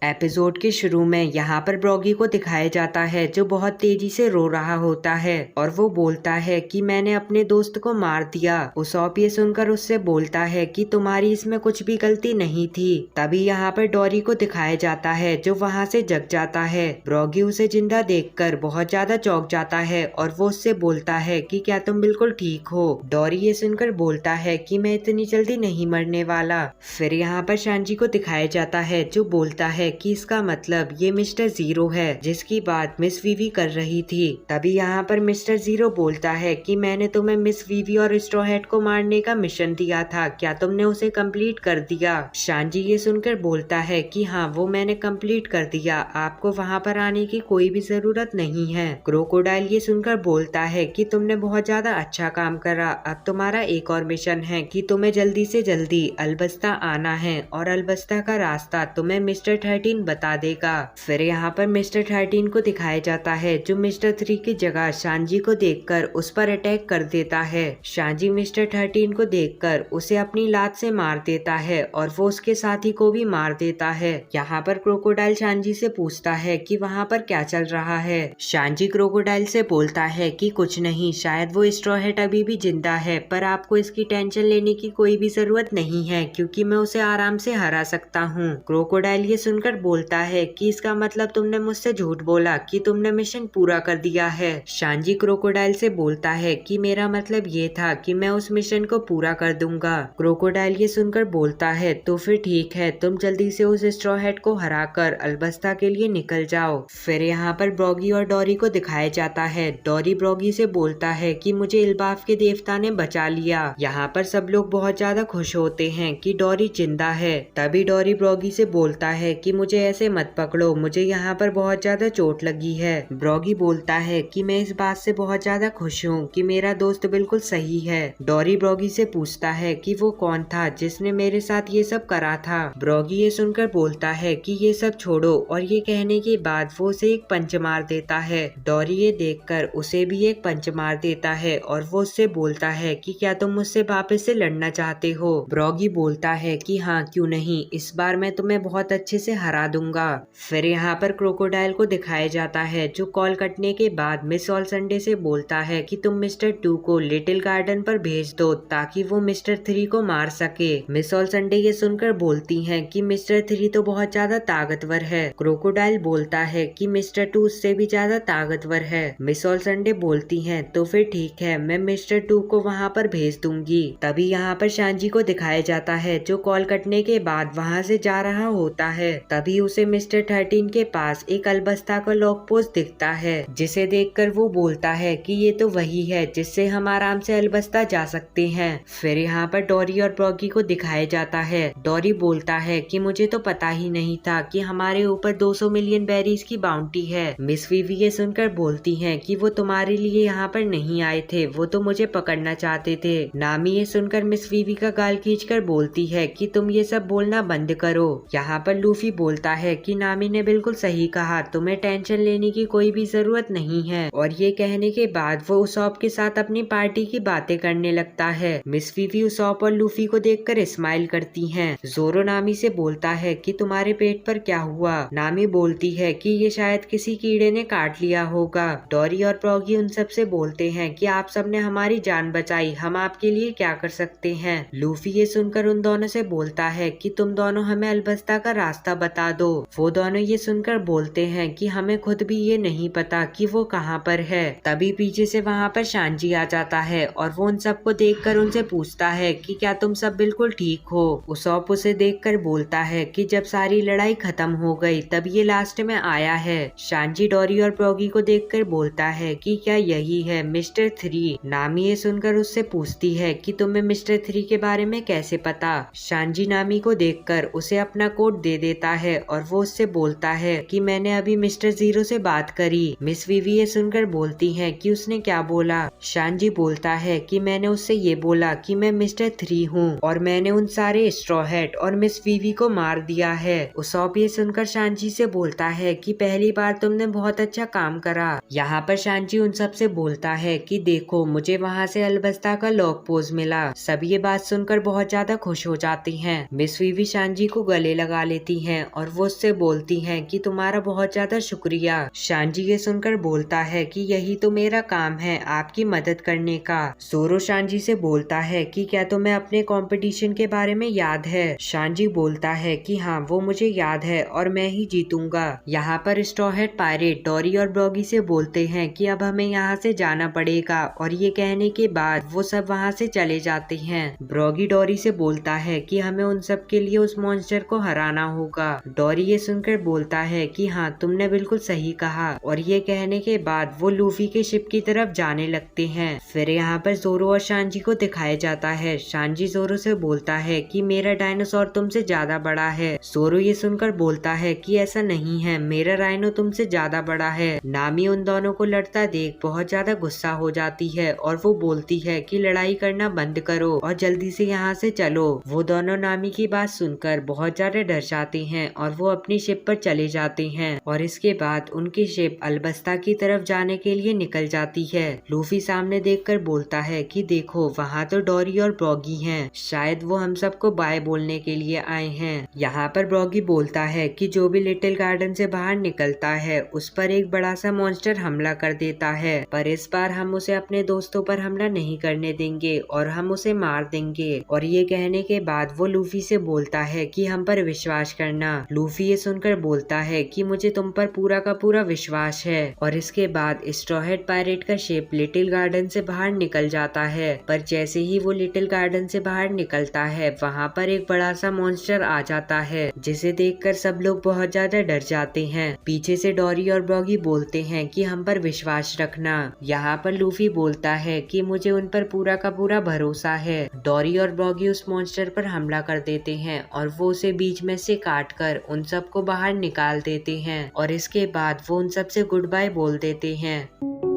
Episode के शुरू में यहाँ पर ब्रॉगी को दिखाया जाता है जो बहुत तेजी से रो रहा होता है और वो बोलता है कि मैंने अपने दोस्त को मार दिया। उसॉप ये सुनकर उससे बोलता है कि तुम्हारी इसमें कुछ भी गलती नहीं थी। तभी यहाँ पर डॉरी को दिखाया जाता है जो वहाँ से जग जाता है। ब्रॉगी उसे जिंदा देखकर बहुत ज्यादा चौंक जाता है और वो उससे बोलता है कि क्या तुम बिल्कुल ठीक हो। डॉरी ये सुनकर बोलता है कि मैं इतनी जल्दी नहीं मरने वाला। फिर यहाँ पर शांजी को दिखाया जाता है जो बोलता है कि इसका मतलब ये मिस्टर जीरो है जिसकी बात मिस वीवी कर रही थी। तभी यहाँ पर मिस्टर जीरो बोलता है कि मैंने तुम्हें मिस वीवी और स्ट्रॉ हैट को मारने का मिशन दिया था, क्या तुमने उसे कंप्लीट कर दिया। शांजी ये सुनकर बोलता है कि हाँ वो मैंने कंप्लीट कर दिया, आपको वहाँ पर आने की कोई भी जरूरत नहीं है। क्रोकोडाइल ये सुनकर बोलता है कि तुमने बहुत ज्यादा अच्छा काम करा, अब तुम्हारा एक और मिशन है कि तुम्हें जल्दी से जल्दी अलबस्ता आना है और अलबस्ता का रास्ता तुम्हें मिस्टर 13 बता देगा। फिर यहाँ पर मिस्टर 13 को दिखाया जाता है जो मिस्टर 3 की जगह शांजी को देखकर उस पर अटैक कर देता है। शांजी मिस्टर 13 को देखकर उसे अपनी लात से मार देता है और वो उसके साथी को भी मार देता है। यहाँ पर क्रोकोडाइल शांजी से पूछता है कि वहाँ पर क्या चल रहा है। शांजी क्रोकोडाइल से बोलता है कि कुछ नहीं, शायद वो स्ट्रॉ हैट अभी भी जिंदा है, पर आपको इसकी टेंशन लेने की कोई भी जरूरत नहीं है क्योंकि मैं उसे आराम से हरा सकता हूँ। क्रोकोडाइल ये सुनकर बोलता है कि इसका मतलब तुमने मुझसे झूठ बोला कि तुमने मिशन पूरा कर दिया है। शांजी क्रोकोडाइल से बोलता है कि मेरा मतलब ये था कि मैं उस मिशन को पूरा कर दूंगा। क्रोकोडाइल ये सुनकर बोलता है तो फिर ठीक है, तुम जल्दी से उस स्ट्रॉ हैट को हराकर अलबस्ता के लिए निकल जाओ। फिर यहाँ पर ब्रॉगी और डॉरी को दिखाया जाता है। डॉरी ब्रॉगी से बोलता है कि मुझे इल्बाफ के देवता ने बचा लिया। यहाँ पर सब लोग बहुत ज्यादा खुश होते हैं कि डॉरी जिंदा है। तभी डॉरी ब्रॉगी से बोलता है कि मुझे ऐसे मत पकड़ो, मुझे यहाँ पर बहुत ज्यादा चोट लगी है। ब्रॉगी बोलता है कि मैं इस बात से बहुत ज्यादा खुश हूँ कि मेरा दोस्त बिल्कुल सही है। डॉरी ब्रॉगी से पूछता है कि वो कौन था जिसने मेरे साथ ये सब करा था। ब्रॉगी ये सुनकर बोलता है कि ये सब छोड़ो और ये कहने के बाद वो उसे एक पंच मार देता है। डॉरी ये देखकर उसे भी एक पंच मार देता है और वो उससे बोलता है कि क्या तुम मुझसे वापस से लड़ना चाहते हो। ब्रॉगी बोलता है कि हाँ क्यों नहीं, इस बार मैं तुम्हें बहुत अच्छे से हरा दूंगा। फिर यहाँ पर क्रोकोडाइल को दिखाया जाता है जो कॉल कटने के बाद मिस ऑल संडे से बोलता है कि तुम मिस्टर 2 को लिटिल गार्डन पर भेज दो ताकि वो मिस्टर 3 को मार सके। मिस ऑल संडे ये सुनकर बोलती हैं कि मिस्टर 3 तो बहुत ज्यादा ताकतवर है। क्रोकोडाइल बोलता है कि मिस्टर 2 उससे भी ज्यादा ताकतवर है। मिस ऑल संडे बोलती हैं तो फिर ठीक है, मैं मिस्टर 2 को वहाँ पर भेज दूंगी। तभी यहाँ पर शांजी को दिखाया जाता है जो कॉल कटने के बाद वहाँ से जा रहा होता है। तभी उसे मिस्टर 13 के पास एक अलबस्ता का लॉक पोस्ट दिखता है जिसे देखकर वो बोलता है कि ये तो वही है जिससे हम आराम से अलबस्ता जा सकते हैं। फिर यहाँ पर डॉरी और ब्रॉगी को दिखाया जाता है। डॉरी बोलता है कि मुझे तो पता ही नहीं था कि हमारे ऊपर 200 मिलियन बेरीज की बाउंटी है। मिस वीवी ये सुनकर बोलती हैं कि वो तुम्हारे लिए यहाँ पर नहीं आए थे, वो तो मुझे पकड़ना चाहते थे। नामी ये सुनकर मिस वीवी का गाल खींचकर बोलती है कि तुम ये सब बोलना बंद करो। यहाँ पर लूफी बोलता है कि नामी ने बिल्कुल सही कहा, तुम्हें टेंशन लेने की कोई भी जरूरत नहीं है। और ये कहने के बाद वो उसॉप के साथ अपनी पार्टी की बातें करने लगता है। मिस वीवी उसॉप और लूफी को देखकर स्माइल करती हैं। जोरो नामी से बोलता है कि तुम्हारे पेट पर क्या हुआ। नामी बोलती है कि ये शायद किसी कीड़े ने काट लिया होगा। डॉरी और ब्रॉगी उन सब से बोलते हैं कि आप सबने हमारी जान बचाई, हम आपके लिए क्या कर सकते हैं। लूफी ये सुनकर उन दोनों से बोलता है कि तुम दोनों हमें अलबस्ता का रास्ता बता दो। वो दोनों ये सुनकर बोलते हैं कि हमें खुद भी ये नहीं पता कि वो कहाँ पर है। तभी पीछे से वहाँ पर शांजी आ जाता है और वो उन सबको देखकर उनसे पूछता है कि क्या तुम सब बिल्कुल ठीक हो। उसॉप उसे देखकर बोलता है कि जब सारी लड़ाई खत्म हो गई तब ये लास्ट में आया है। शांजी डॉरी और ब्रॉगी को देखकर बोलता है कि क्या यही है मिस्टर 3। नामी ये सुनकर उससे पूछती है कि तुम्हें मिस्टर 3 के बारे में कैसे पता। शांजी नामी को देखकर उसे अपना कोड दे देता है और वो उससे बोलता है कि मैंने अभी मिस्टर 0 से बात करी। मिस वीवी ये सुनकर बोलती है कि उसने क्या बोला। शांजी बोलता है कि मैंने उससे ये बोला कि मैं मिस्टर 3 हूँ और मैंने उन सारे स्ट्रॉ हैट और मिस वीवी को मार दिया है। उसॉप ये सुनकर शांजी से बोलता है कि पहली बार तुमने बहुत अच्छा काम करा। यहाँ पर शांजी उन सब से बोलता है कि देखो मुझे वहाँ से अलबस्ता का लॉक पोज मिला। सब ये बात सुनकर बहुत ज्यादा खुश हो जाती हैं। मिस वीवी शांजी को गले लगा लेती हैं और वो उससे बोलती हैं कि तुम्हारा बहुत ज्यादा शुक्रिया। शांजी ये सुनकर बोलता है कि यही तो मेरा काम है, आपकी मदद करने का। जोरो शांजी से बोलता है कि क्या तुम्हें अपने कंपटीशन के बारे में याद है? शांजी बोलता है कि हाँ, वो मुझे याद है और मैं ही जीतूंगा। यहाँ पर स्ट्रॉ हैट पायरेट डोरी और ब्रॉगी से बोलते हैं कि अब हमें यहाँ से जाना पड़ेगा, और ये कहने के बाद वो सब वहाँ से चले जाते हैं। ब्रॉगी डोरी से बोलता है कि हमें उन सब के लिए उस मॉन्स्टर को हराना होगा। डोरी ये सुनकर बोलता है कि हाँ, तुमने बिल्कुल सही कहा, और ये कहने के बाद वो लूफी के शिप की तरफ जाने लगते हैं। फिर यहाँ पर जोरो और शांजी को दिखाया जाता है। शांजी जोरो से बोलता है कि मेरा डायनासोर तुमसे ज्यादा बड़ा है। जोरो ये सुनकर बोलता है कि ऐसा नहीं है, मेरा राइनो तुमसे ज्यादा बड़ा है। नामी उन दोनों को लड़ता देख बहुत ज्यादा गुस्सा हो जाती है और वो बोलती है कि लड़ाई करना बंद करो और जल्दी से यहाँ से चलो। वो दोनों नामी की बात सुनकर बहुत ज्यादा डर जाते हैं और वो अपनी शिप पर चले जाते हैं, और इसके बाद उनकी शिप अलबस्ता की तरफ जाने के लिए निकल जाती है। लूफी सामने देखकर बोलता है कि देखो, वहाँ तो डोरी और ब्रॉगी हैं, शायद वो हम सबको बाय बोलने के लिए आए हैं। यहाँ पर ब्रॉगी बोलता है कि जो भी लिटिल गार्डन से बाहर निकलता है उस पर एक बड़ा सा मॉन्स्टर हमला कर देता है, पर इस बार हम उसे अपने दोस्तों पर हमला नहीं करने देंगे और हम उसे मार देंगे। और ये कहने के बाद वो लूफी से बोलता है कि हम पर विश्वास करना। लूफी ये सुनकर बोलता है कि मुझे तुम पर पूरा का पूरा विश्वास है। और इसके बाद स्ट्रॉ हैट पायरेट का शिप लिटिल गार्डन से बाहर निकल जाता है, पर जैसे ही वो लिटिल गार्डन से बाहर निकलता है वहाँ पर एक बड़ा सा मॉन्स्टर आ जाता है, जिसे देखकर सब लोग बहुत ज्यादा डर जाते हैं। पीछे से डोरी और ब्रॉगी बोलते हैं कि हम पर विश्वास रखना। यहाँ पर लूफी बोलता है कि मुझे उन पर पूरा का पूरा भरोसा है। डोरी और ब्रॉगी उस मॉन्स्टर पर हमला कर देते हैं और वो उसे बीच में से काट कर उन सबको बाहर निकाल देते हैं, और इसके बाद वो उन सबसे गुड बाय बोल देते हैं।